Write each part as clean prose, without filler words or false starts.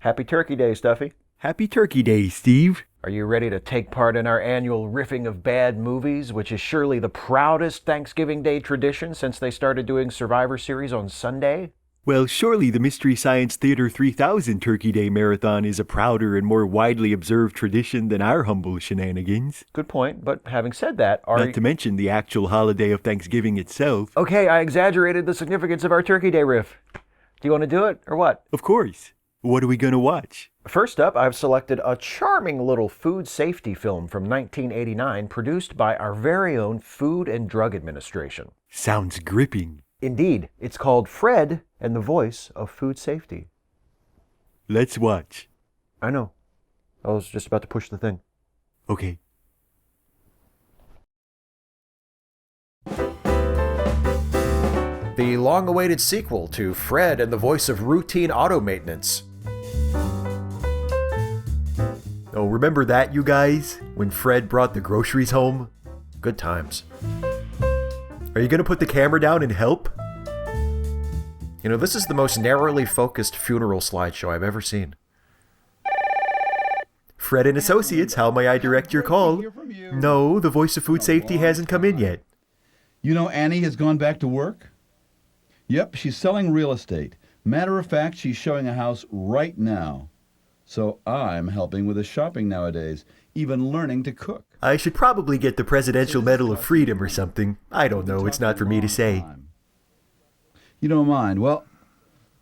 Happy Turkey Day, Stuffy. Happy Turkey Day, Steve. Are you ready to take part in our annual riffing of bad movies, which is surely the proudest Thanksgiving Day tradition since they started doing Survivor Series on Sunday? Well, surely the Mystery Science Theater 3000 Turkey Day Marathon is a prouder and more widely observed tradition than our humble shenanigans. Good point, but having said that, Not to mention the actual holiday of Thanksgiving itself. Okay, I exaggerated the significance of our Turkey Day riff. Do you want to do it, or what? Of course. What are we going to watch? First up, I've selected a charming little food safety film from 1989 produced by our very own Food and Drug Administration. Sounds gripping. Indeed, it's called Fred and the Voice of Food Safety. Let's watch. I know. I was just about to push the thing. Okay. The long-awaited sequel to Fred and the Voice of Routine Auto Maintenance. Oh, remember that, you guys? When Fred brought the groceries home? Good times. Are you going to put the camera down and help? You know, this is the most narrowly focused funeral slideshow I've ever seen. Fred and Associates, how may I direct your call? No, the Voice of Food Safety hasn't come in yet. You know Annie has gone back to work? Yep, she's selling real estate. Matter of fact, she's showing a house right now. So I'm helping with the shopping nowadays, even learning to cook. I should probably get the Presidential Medal of Freedom or something. I don't know, it's not for me to say. You don't mind? Well,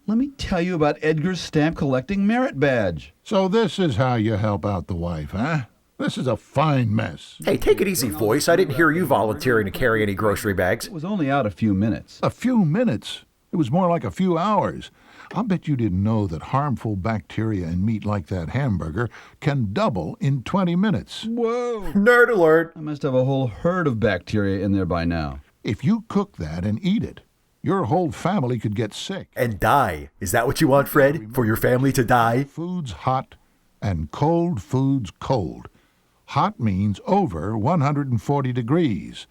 let me tell you about Edgar's stamp collecting merit badge. So this is how you help out the wife, huh? This is a fine mess. Hey, take it easy, voice. I didn't hear you volunteering to carry any grocery bags. It was only out a few minutes. A few minutes? It was more like a few hours. I'll bet you didn't know that harmful bacteria in meat like that hamburger can double in 20 minutes. Whoa! Nerd alert! I must have a whole herd of bacteria in there by now. If you cook that and eat it, your whole family could get sick. And die. Is that what you want, Fred? For your family to die? Food's hot and cold food's cold. Hot means over 140 degrees,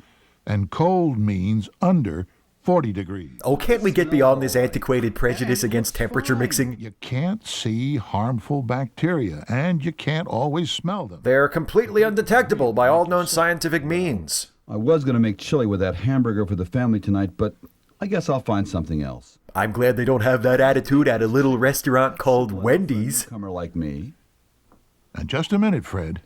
and cold means under 40 degrees. Oh, can't we get beyond this antiquated prejudice against temperature mixing? You can't see harmful bacteria, and you can't always smell them. They're completely undetectable by all known scientific means. I was going to make chili with that hamburger for the family tonight, but I guess I'll find something else. I'm glad they don't have that attitude at a little restaurant called Wendy's. A newcomer like me. And just a minute, Fred.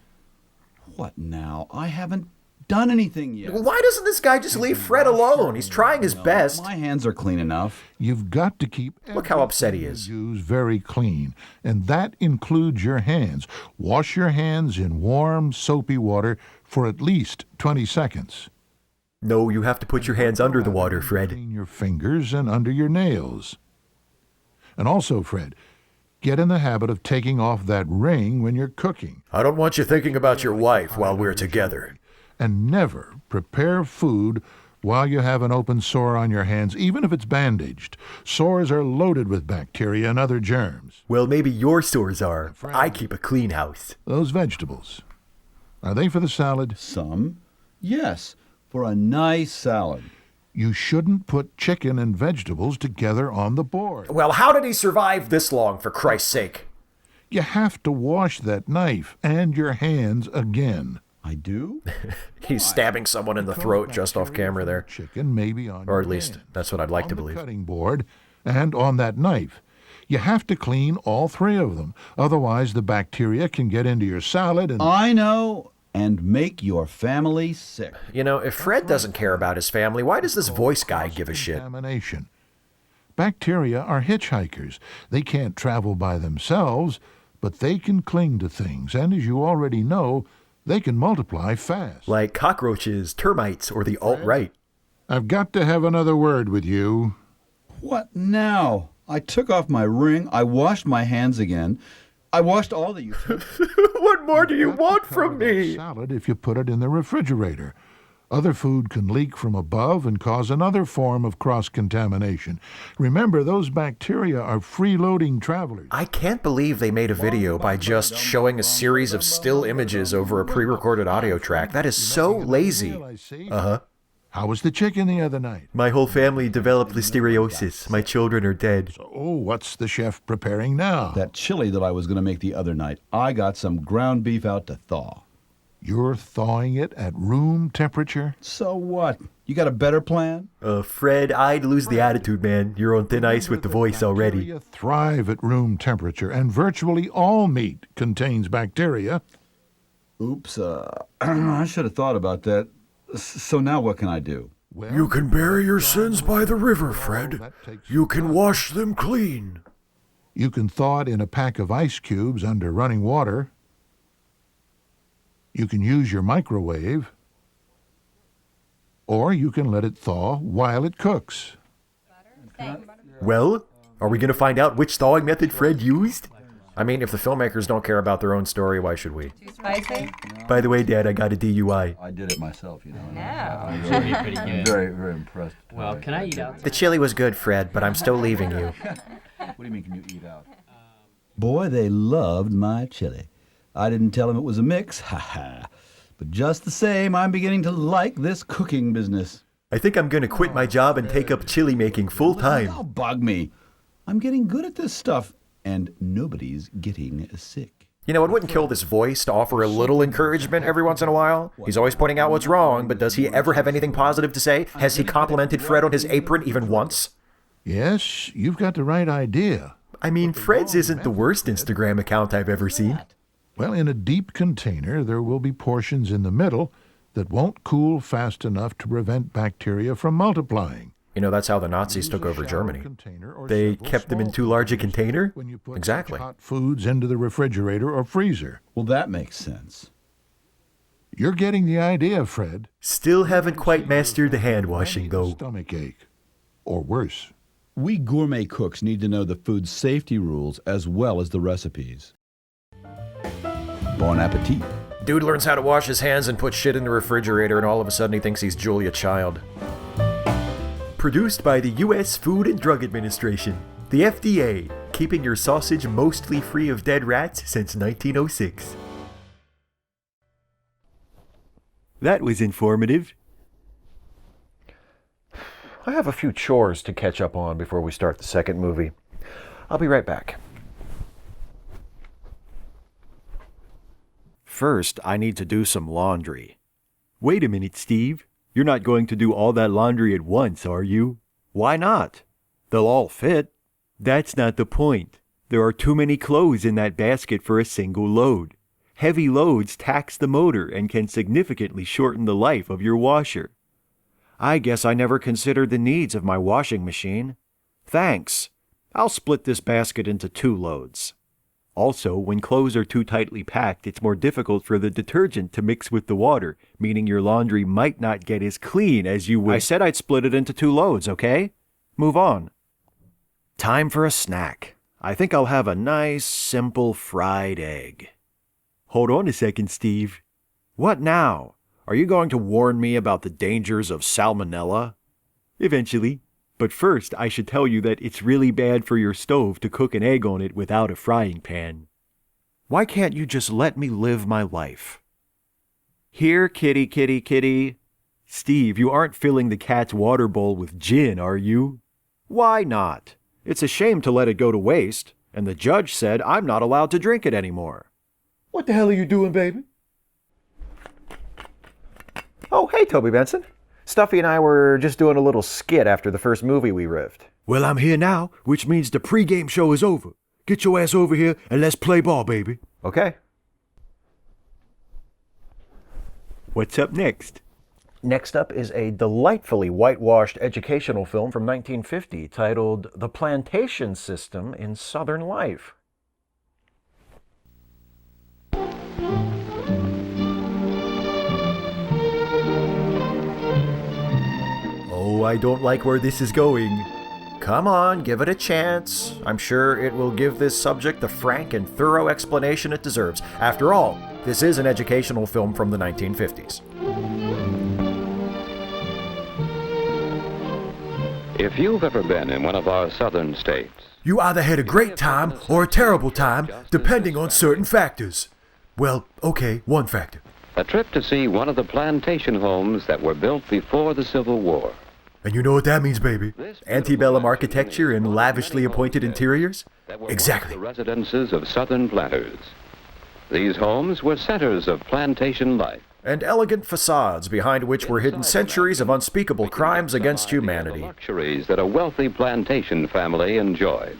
What now? I haven't done anything yet. Why doesn't this guy just leave Fred alone? He's trying his best. My hands are clean enough. You've got to keep Look how upset he is. use very clean, and that includes your hands. Wash your hands in warm, soapy water for at least 20 seconds. No, you have to put your hands under the water, Fred. Between your fingers and under your nails. And also, Fred, get in the habit of taking off that ring when you're cooking. I don't want you thinking about your wife while we're together. And never prepare food while you have an open sore on your hands, even if it's bandaged. Sores are loaded with bacteria and other germs. Well, maybe your sores are. I keep a clean house. Those vegetables, are they for the salad? Some? Yes, for a nice salad. You shouldn't put chicken and vegetables together on the board. Well, how did he survive this long, for Christ's sake? You have to wash that knife and your hands again. I do? He's stabbing someone in the throat just off camera there. Chicken maybe on Or your at least, hands, that's what I'd like on to the believe. cutting board, and on that knife. You have to clean all three of them. Otherwise, the bacteria can get into your salad and... I know, and make your family sick. You know, if Fred doesn't care about his family, why does this voice guy give a shit? Contamination. Bacteria are hitchhikers. They can't travel by themselves, but they can cling to things, and as you already know, they can multiply fast. Like cockroaches, termites, or the alt-right. I've got to have another word with you. What now? I took off my ring, I washed my hands again. I washed all the utensils. What more do you want Cut from out me? Salad if you put it in the refrigerator. Other food can leak from above and cause another form of cross-contamination. Remember, those bacteria are freeloading travelers. I can't believe they made a video by just showing a series of still images over a pre-recorded audio track. That is so lazy. Uh-huh. How was the chicken the other night? My whole family developed listeriosis. My children are dead. Oh, what's the chef preparing now? That chili that I was going to make the other night, I got some ground beef out to thaw. You're thawing it at room temperature? So what? You got a better plan? Fred, I'd lose the attitude, man. You're on thin ice with the voice already. Bacteria thrive at room temperature, and virtually all meat contains bacteria. Oops, I should have thought about that. So now what can I do? Well, You can bury your sins by the river, Fred. You can wash them clean. You can thaw it in a pack of ice cubes under running water. You can use your microwave. Or you can let it thaw while it cooks. Well, are we going to find out which thawing method Fred used? I mean, if the filmmakers don't care about their own story, why should we? Too spicy? By the way, Dad, I got a DUI. I did it myself, you know. No. Should be pretty good. Very, very impressed. Well, can I eat out? The chili was good, Fred, but I'm still leaving you. What do you mean, can you eat out? Boy, they loved my chili. I didn't tell them it was a mix, ha ha. But just the same, I'm beginning to like this cooking business. I think I'm going to quit my job and take up chili making full time. Don't bug me. I'm getting good at this stuff, and nobody's getting sick. You know, it wouldn't kill this voice to offer a little encouragement every once in a while. He's always pointing out what's wrong, but does he ever have anything positive to say? Has he complimented Fred on his apron even once? Yes, you've got the right idea. I mean, Fred's isn't the worst Instagram account I've ever seen. Well, in a deep container, there will be portions in the middle that won't cool fast enough to prevent bacteria from multiplying. You know, that's how the Nazis took over Germany. They kept them in too large a container? When you put Exactly. hot foods into the refrigerator or freezer. Well, that makes sense. You're getting the idea, Fred. Still haven't quite mastered the hand washing, though. Stomach ache. Or worse. We gourmet cooks need to know the food safety rules as well as the recipes. Bon appetit. Dude learns how to wash his hands and put shit in the refrigerator, and all of a sudden he thinks he's Julia Child. Produced by the U.S. Food and Drug Administration, the FDA, keeping your sausage mostly free of dead rats since 1906. That was informative. I have a few chores to catch up on before we start the second movie. I'll be right back. First, I need to do some laundry. Wait a minute, Steve. You're not going to do all that laundry at once, are you? Why not? They'll all fit. That's not the point. There are too many clothes in that basket for a single load. Heavy loads tax the motor and can significantly shorten the life of your washer. I guess I never considered the needs of my washing machine. Thanks. I'll split this basket into 2 loads. Also, when clothes are too tightly packed, it's more difficult for the detergent to mix with the water, meaning your laundry might not get as clean as you would. I said I'd split it into 2 loads, okay? Move on. Time for a snack. I think I'll have a nice, simple fried egg. Hold on a second, Steve. What now? Are you going to warn me about the dangers of salmonella? Eventually. But first, I should tell you that it's really bad for your stove to cook an egg on it without a frying pan. Why can't you just let me live my life? Here, kitty, kitty, kitty. Steve, you aren't filling the cat's water bowl with gin, are you? Why not? It's a shame to let it go to waste, and the judge said I'm not allowed to drink it anymore. What the hell are you doing, baby? Oh, hey, Toby Benson. Stuffy and I were just doing a little skit after the first movie we riffed. Well, I'm here now, which means the pregame show is over. Get your ass over here and let's play ball, baby. Okay. What's up next? Next up is a delightfully whitewashed educational film from 1950 titled The Plantation System in Southern Life. Oh, I don't like where this is going. Come on, give it a chance. I'm sure it will give this subject the frank and thorough explanation it deserves. After all, this is an educational film from the 1950s. If you've ever been in one of our southern states, You either had a great time or a terrible time, depending on certain factors. Well, okay, one factor. A trip to see one of the plantation homes that were built before the Civil War. And you know what that means, baby? Antebellum architecture and lavishly appointed interiors? Exactly. The residences of Southern planters. These homes were centers of plantation life. And elegant facades behind which were hidden centuries of unspeakable crimes against humanity. Luxuries that a wealthy plantation family enjoyed.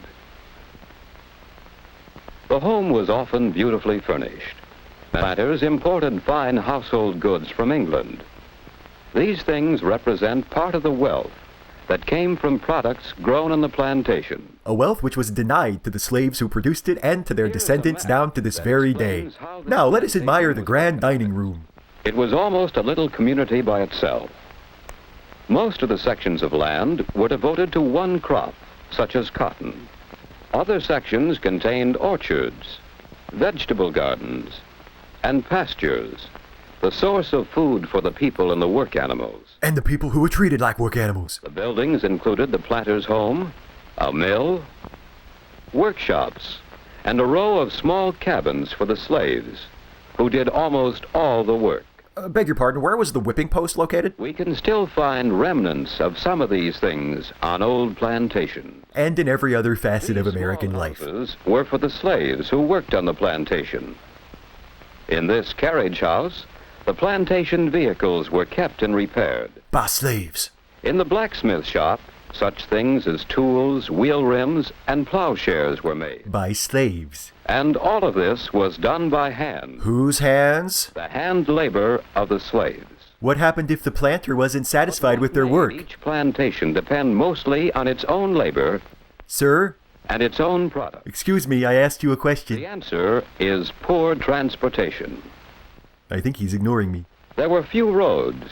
The home was often beautifully furnished. Planters imported fine household goods from England. These things represent part of the wealth that came from products grown on the plantation. A wealth which was denied to the slaves who produced it and to their descendants down to this very day. Now let us admire the grand dining room. It was almost a little community by itself. Most of the sections of land were devoted to one crop, such as cotton. Other sections contained orchards, vegetable gardens, and pastures, the source of food for the people and the work animals. And the people who were treated like work animals. The buildings included the planter's home, a mill, workshops, and a row of small cabins for the slaves, who did almost all the work. Beg your pardon, where was the whipping post located? We can still find remnants of some of these things on old plantations. And in every other facet of These American small life. houses were for the slaves who worked on the plantation. In this carriage house, the plantation vehicles were kept and repaired. By slaves. In the blacksmith shop, such things as tools, wheel rims, and plowshares were made. By slaves. And all of this was done by hand, Whose hands? the hand labor of the slaves. What happened if the planter wasn't satisfied with their Made work? Each plantation depend mostly on its own labor Sir? and its own product. Excuse me, I asked you a The question. answer is poor transportation. I think he's ignoring me. There were few roads,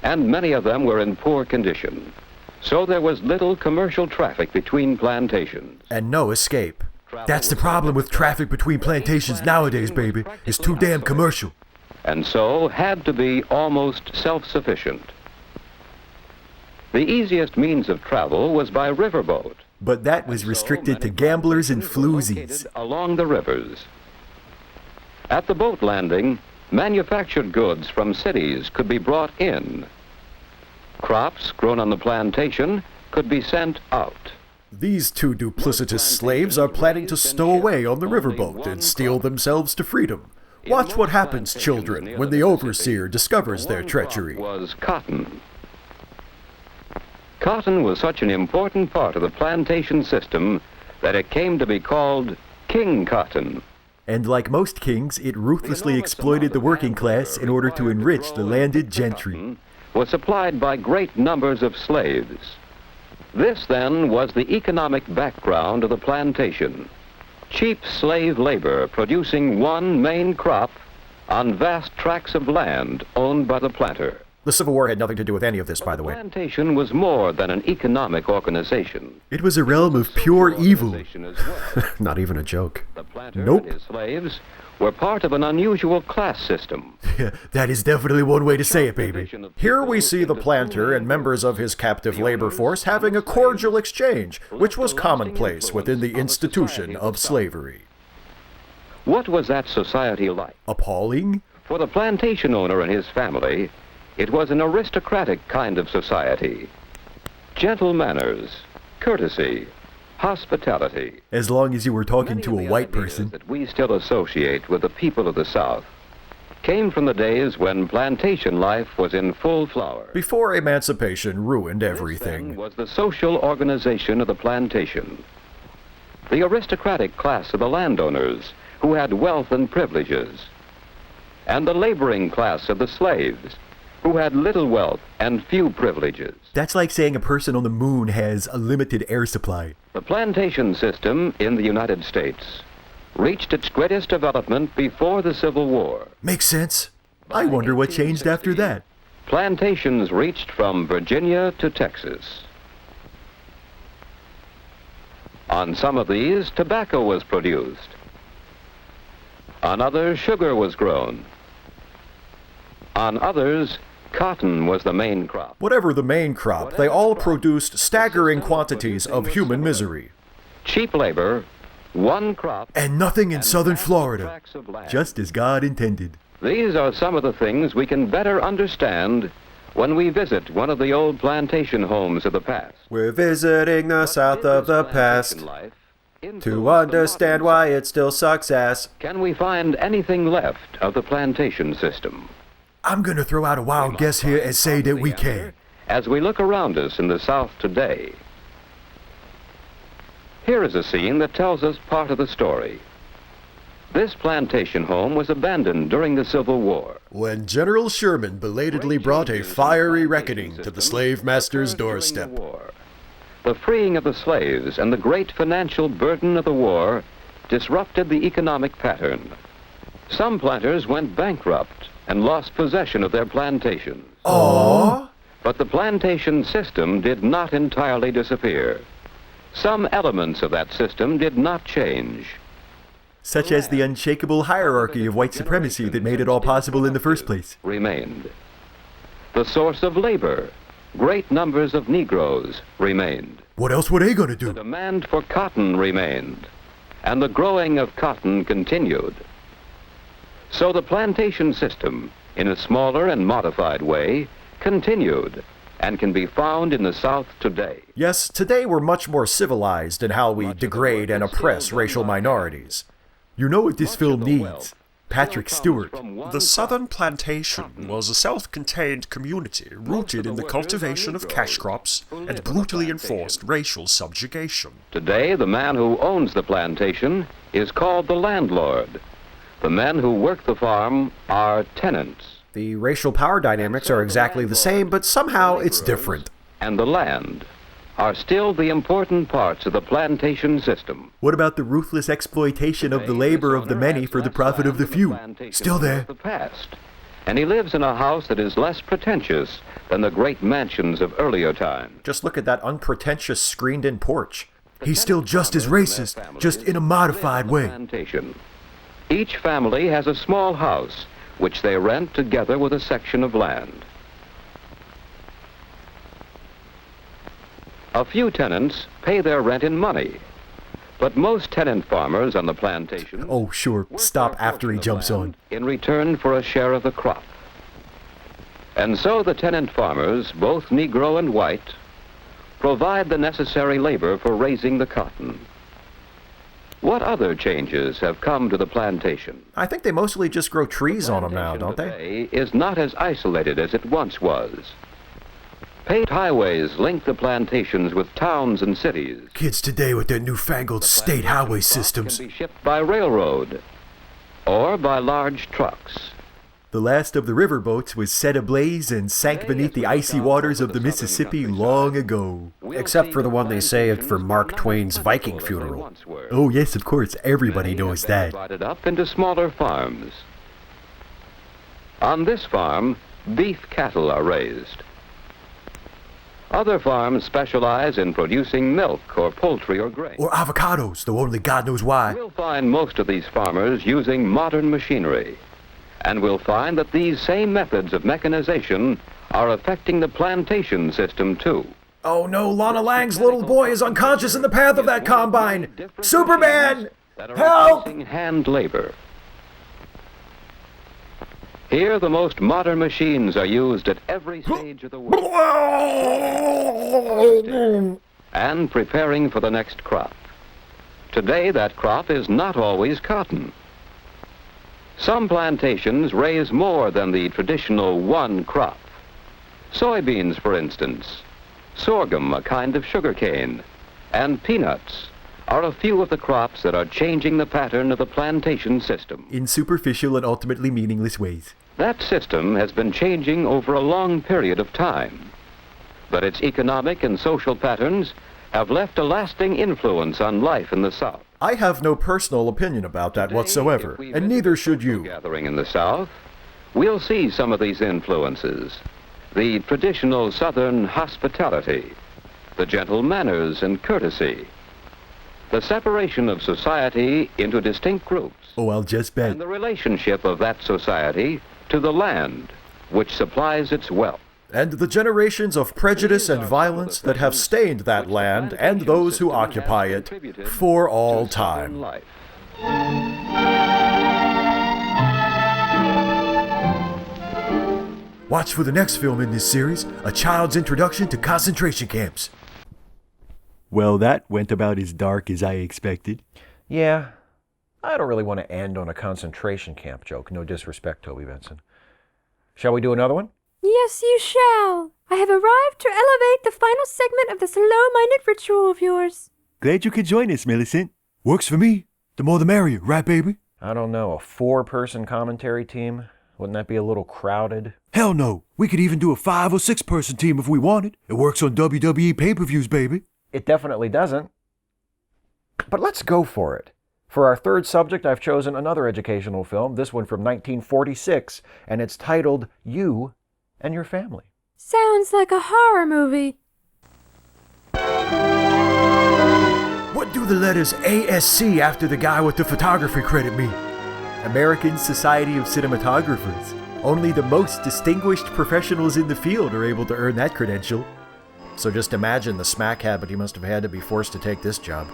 and many of them were in poor condition. So there was little commercial traffic between plantations. And no escape. That's the problem with traffic between plantations nowadays, baby. It's too damn commercial. And so had to be almost self-sufficient. The easiest means of travel was by riverboat. But that was restricted to gamblers and floozies. Located along the rivers. At the boat landing, manufactured goods from cities could be brought in. Crops grown on the plantation could be sent out. These two duplicitous slaves are planning to stow away on the riverboat and steal themselves to freedom. Watch what happens, children, when the overseer discovers their treachery. Was cotton. Cotton was such an important part of the plantation system that it came to be called king cotton. And like most kings, it ruthlessly exploited the working class in order to enrich the landed gentry. Was supplied by great numbers of slaves. This, then, was the economic background of the plantation. Cheap slave labor producing one main crop on vast tracts of land owned by the planter. The Civil War had nothing to do with any of this, by the The way. plantation was more than an economic organization. It was a realm of pure evil. Organization as well. Not even a joke. The planter Nope. and his slaves were part of an unusual class system. That is definitely one way to say it, baby. Here we see the planter and members of his captive labor force having a cordial exchange, which was commonplace within the institution of slavery. What was that society like? Appalling? For the plantation owner and his family, it was an aristocratic kind of society. Gentle manners, courtesy, hospitality. As long as you were talking Many to of a the white ideas person. that we still associate with the people of the South came from the days when plantation life was in full flower. Before emancipation ruined This, then, everything. was the social organization of the plantation. The aristocratic class of the landowners who had wealth and privileges, and the laboring class of the slaves who had little wealth and few privileges. That's like saying a person on the moon has a limited air supply. The plantation system in the United States reached its greatest development before the Civil War. Makes sense. I wonder what changed after that. Plantations reached from Virginia to Texas. On some of these, tobacco was produced. On others, sugar was grown. On others, cotton was the main crop. Whatever the main crop, they all produced staggering quantities of human misery. Cheap labor, one crop, And nothing in and southern vast Florida. tracts of land. Just as God intended. These are some of the things we can better understand when we visit one of the old plantation homes of the past. We're visiting the south of the past to understand why it still sucks ass. Can we find anything left of the plantation system? I'm gonna throw out a wild guess here and say that we can. As we look around us in the South today, here is a scene that tells us part of the story. This plantation home was abandoned during the Civil War. When General Sherman belatedly brought a fiery reckoning to the slave master's During doorstep. the war. The freeing of the slaves and the great financial burden of the war disrupted the economic pattern. Some planters went bankrupt and lost possession of their plantations. Aww. But the plantation system did not entirely disappear. Some elements of that system did not change. Such as the unshakable hierarchy of white supremacy that made it all possible in the first place. Remained. The source of labor, great numbers of Negroes, remained. What else were they gonna The do? demand for cotton remained, and the growing of cotton continued. So the plantation system, in a smaller and modified way, continued and can be found in the South today. Yes, today we're much more civilized in how we degrade and oppress racial minorities. You know what this Much film of the needs? wealth Patrick still Stewart. comes from one The southern crop. plantation was a self-contained community rooted in the cultivation of cash crops and brutally enforced racial subjugation. Today, the man who owns the plantation is called the landlord. The men who work the farm are tenants. The racial power dynamics are exactly the same, but somehow it's different. And the land are still the important parts of the plantation system. What about the ruthless exploitation of the labor of the many for the profit of the few? Still there. The past. And he lives in a house that is less pretentious than the great mansions of earlier times. Just look at that unpretentious screened-in porch. He's still just as racist, just in a modified way. Plantation. Each family has a small house which they rent together with a section of land. A few tenants pay their rent in money, but most tenant farmers on the plantation Oh, sure. Stop after he jumps on. in return for a share of the crop. And so the tenant farmers, both Negro and white, provide the necessary labor for raising the cotton. What other changes have come to the plantation? I think they mostly just grow trees on them now, don't they? Today is not as isolated as it once was. Paved highways link the plantations with towns and cities. Kids today with their newfangled state highway systems. Can be shipped by railroad or by large trucks. The last of the riverboats was set ablaze and sank beneath the icy waters of the Mississippi long ago. Except for the one they saved for Mark Twain's Viking funeral. Oh yes, of course, everybody knows that. Divided up into smaller farms. On this farm, beef cattle are raised. Other farms specialize in producing milk or poultry or grain. Or avocados, though only God knows why. We'll find most of these farmers using modern machinery. And we'll find that these same methods of mechanization are affecting the plantation system too. Oh no, Lana Lang's little boy is unconscious in the path of that combine! Superman! That are Help! replacing hand labor. Here, the most modern machines are used at every stage of the work and preparing for the next crop. Today, that crop is not always cotton. Some plantations raise more than the traditional one crop. Soybeans, for instance, sorghum, a kind of sugarcane, and peanuts are a few of the crops that are changing the pattern of the plantation system. In superficial and ultimately meaningless ways. That system has been changing over a long period of time, but its economic and social patterns have left a lasting influence on life in the South. I have no personal opinion about that whatsoever, If we and visit neither a should social you. Gathering in the South, we'll see some of these influences. The traditional Southern hospitality, the gentle manners and courtesy, the separation of society into distinct groups, Oh, I'll just bet. and the relationship of that society to the land, which supplies its wealth. and the generations of prejudice and violence that have stained that land and those who occupy it for all time. Watch for the next film in this series, A Child's Introduction to Concentration Camps. Well, that went about as dark as I expected. Yeah, I don't really want to end on a concentration camp joke. No disrespect, Toby Benson. Shall we do another one? Yes, you shall. I have arrived to elevate the final segment of this low-minded ritual of yours. Glad you could join us, Millicent. Works for me. The more the merrier, right, baby? I don't know, a 4-person commentary team? Wouldn't that be a little crowded? Hell no. We could even do a 5 or 6 person team if we wanted. It works on WWE pay-per-views, baby. It definitely doesn't. But let's go for it. For our third subject, I've chosen another educational film, this one from 1946, and it's titled You and Your Family. Sounds like a horror movie. What do the letters ASC after the guy with the photography credit mean? American Society of Cinematographers. Only the most distinguished professionals in the field are able to earn that credential. So just imagine the smack habit he must have had to be forced to take this job.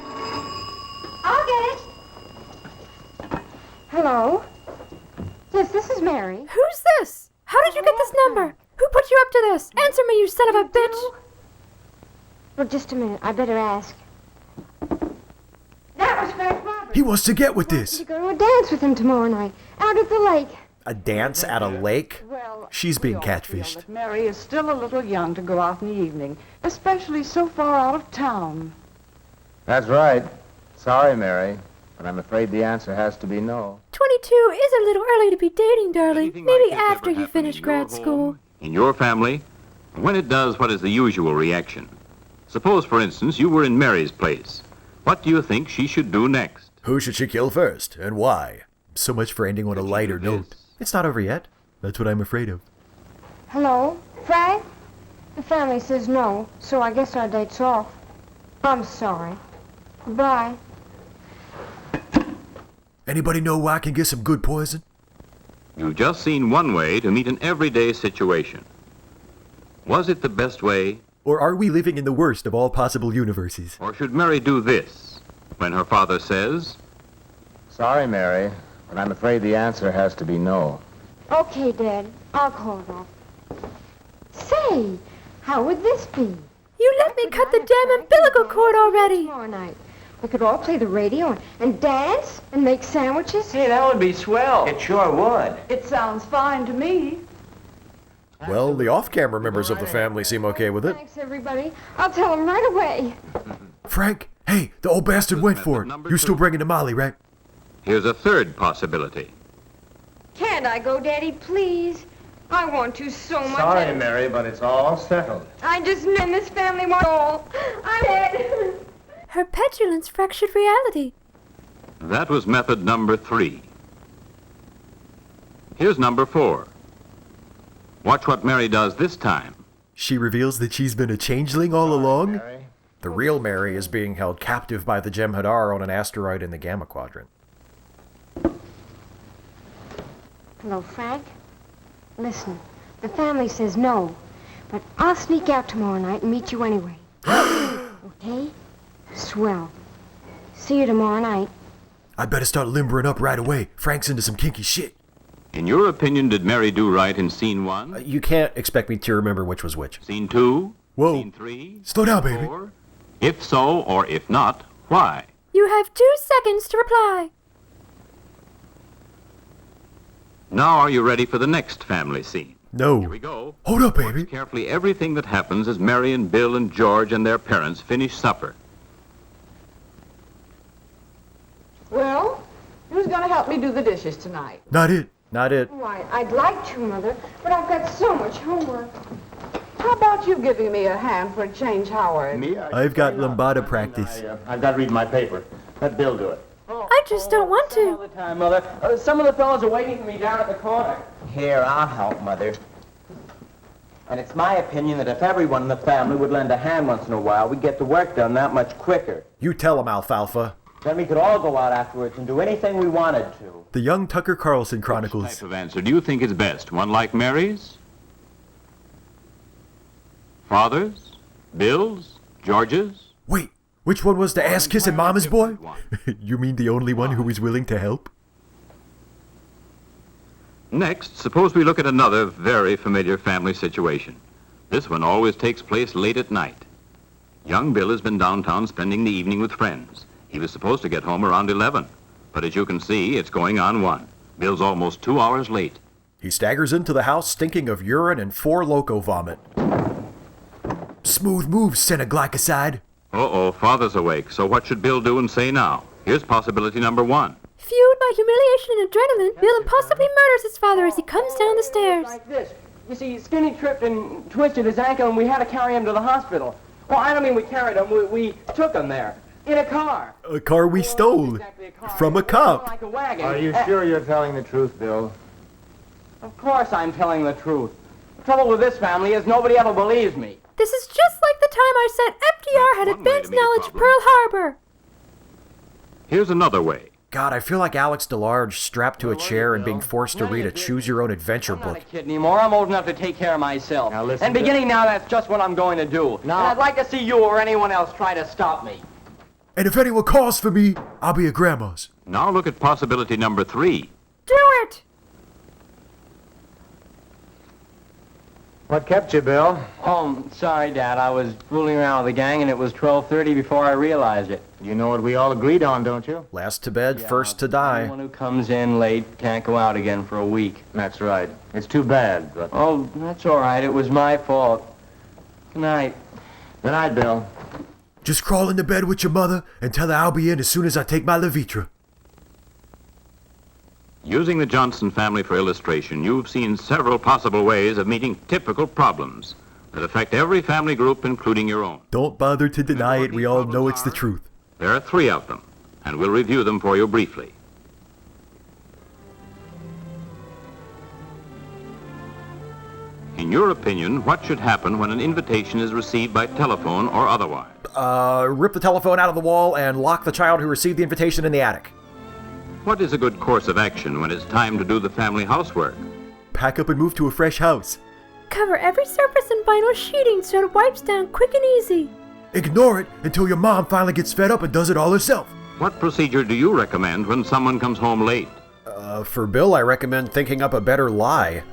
I'll get it. Hello? Yes, this is Mary. Who's this? How did you get this number? Who put you up to this? Answer me, you son of a bitch! Well, just a minute. I better ask. That was Frank Roberts. He wants to get with this. To go to a dance with him tomorrow night, out at the lake. A dance at a lake? She's being catfished. But Mary is still a little young to go out in the evening, especially so far out of town. That's right. Sorry, Mary, but I'm afraid the answer has to be no. 22 is a little early to be dating, darling. Maybe after you finish grad school. In your family, when it does, what is the usual reaction? Suppose, for instance, you were in Mary's place. What do you think she should do next? Who should she kill first, and why? So much for ending on a lighter note. It's not over yet. That's what I'm afraid of. Hello? Frank? The family says no, so I guess our date's off. I'm sorry. Bye. Anybody know where I can get some good poison? You've just seen one way to meet an everyday situation. Was it the best way? Or are we living in the worst of all possible universes? Or should Mary do this when her father says, Sorry, Mary, but I'm afraid the answer has to be no. Okay, Dad. I'll call it off. Say, how would this be? You let me cut the damn umbilical cord already. Tomorrow night. We could all play the radio and dance and make sandwiches. Hey, that would be swell. It sure would. It sounds fine to me. Well, the off-camera members of the family seem okay with it. Thanks, everybody. I'll tell them right away. Frank, hey, the old bastard went for it. You still bringing the Molly, right? Here's a third possibility. Can't I go, Daddy, please? I want to so much. Sorry, Mary, but it's all settled. I just meant this family want all. I'm dead. Her petulance fractured reality. That was method number 3. Here's number 4. Watch what Mary does this time. She reveals that she's been a changeling all along? Mary. The real Mary is being held captive by the Jem'Hadar on an asteroid in the Gamma Quadrant. Hello, Frank. Listen, the family says no, but I'll sneak out tomorrow night and meet you anyway. Okay? Swell. See you tomorrow night. I better start limbering up right away. Frank's into some kinky shit. In your opinion, did Mary do right in scene 1? You can't expect me to remember which was which. Scene 2? Whoa. Scene 3? Slow down, baby. 4? If so, or if not, why? You have 2 seconds to reply. Now are you ready for the next family scene? No. Here we go. Hold up, baby. Watch carefully everything that happens as Mary and Bill and George and their parents finish supper. Well, who's going to help me do the dishes tonight? Not it. Not it. Why, I'd like to, Mother, but I've got so much homework. How about you giving me a hand for a change, Howard? Me? I've got lambada practice. I've got to read my paper. Let Bill do it. I just don't want to. All the time, Mother. Some of the fellows are waiting for me down at the corner. Here, I'll help, Mother. And it's my opinion that if everyone in the family would lend a hand once in a while, we'd get the work done that much quicker. You tell him, Alfalfa. Then we could all go out afterwards and do anything we wanted to. The Young Tucker Carlson Which Chronicles. type of answer do you think is best? One like Mary's? Father's? Bill's? George's? Wait, which one was the ass-kissing mama's boy? You mean the only one who was willing to help? Next, suppose we look at another very familiar family situation. This one always takes place late at night. Young Bill has been downtown spending the evening with friends. He was supposed to get home around 11, but as you can see, it's going on 1. Bill's almost 2 hours late. He staggers into the house stinking of urine and 4 Loco vomit. Smooth moves, Seneglycoside. Uh-oh, Father's awake, so what should Bill do and say now? Here's possibility number 1. Fueled by humiliation and adrenaline, Bill impulsively murders his father as he comes down the stairs. Like this. You see, Skinny tripped and twisted his ankle, and we had to carry him to the hospital. Well, I don't mean we carried him. We took him there. In a car. A car we stole. From a cop. Like a wagon. Are you sure you're telling the truth, Bill? Of course I'm telling the truth. The trouble with this family is nobody ever believes me. This is just like the time I said FDR had advanced knowledge of Pearl Harbor. Here's another way. God, I feel like Alex DeLarge strapped to a chair and being forced to read a choose-your-own-adventure book. I'm not a kid anymore. I'm old enough to take care of myself. Now listen, and beginning now, that's just what I'm going to do. Now, and I'd like to see you or anyone else try to stop me. And if anyone calls for me, I'll be at Grandma's. Now look at possibility number 3. Do it! what kept you, Bill? Oh, sorry, Dad. I was fooling around with the gang, and it was 12:30 before I realized it. You know what we all agreed on, don't you? Last to bed, first to die. Anyone who comes in late can't go out again for a week. That's right. It's too bad, but... Oh, that's all right. It was my fault. Good night. Good night, Bill. Just crawl into bed with your mother and tell her I'll be in as soon as I take my Levitra. Using the Johnson family for illustration, you've seen several possible ways of meeting typical problems that affect every family group, including your own. Don't bother to deny it. We all know it's the truth. There are 3 of them, and we'll review them for you briefly. In your opinion, what should happen when an invitation is received by telephone or otherwise? Rip the telephone out of the wall and lock the child who received the invitation in the attic. What is a good course of action when it's time to do the family housework? Pack up and move to a fresh house. Cover every surface in vinyl sheeting so it wipes down quick and easy. Ignore it until your mom finally gets fed up and does it all herself. What procedure do you recommend when someone comes home late? For Bill, I recommend thinking up a better lie.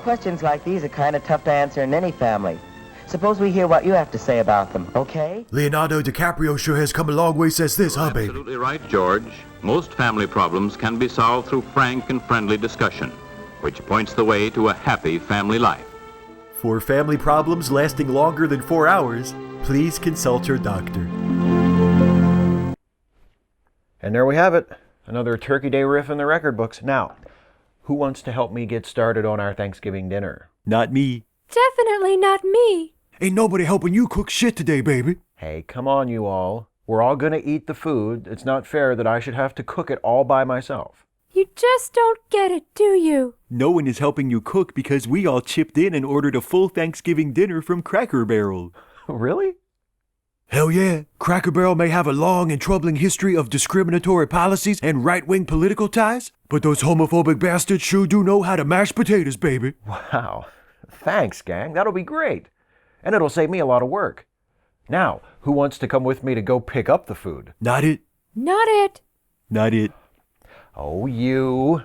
Questions like these are kind of tough to answer in any family. Suppose we hear what you have to say about them, okay? Leonardo DiCaprio sure has come a long way since this, huh, baby? Absolutely right, George. Most family problems can be solved through frank and friendly discussion, which points the way to a happy family life. For family problems lasting longer than 4 hours, please consult your doctor. And there we have it. Another Turkey Day riff in the record books. Now, who wants to help me get started on our Thanksgiving dinner? Not me. Definitely not me. Ain't nobody helping you cook shit today, baby. Hey, come on, you all. We're all gonna eat the food. It's not fair that I should have to cook it all by myself. You just don't get it, do you? No one is helping you cook because we all chipped in and ordered a full Thanksgiving dinner from Cracker Barrel. Really? Hell yeah. Cracker Barrel may have a long and troubling history of discriminatory policies and right-wing political ties, but those homophobic bastards sure do know how to mash potatoes, baby. Wow. Thanks, gang. That'll be great. And it'll save me a lot of work. Now, who wants to come with me to go pick up the food? Not it. Not it. Not it. Oh, you.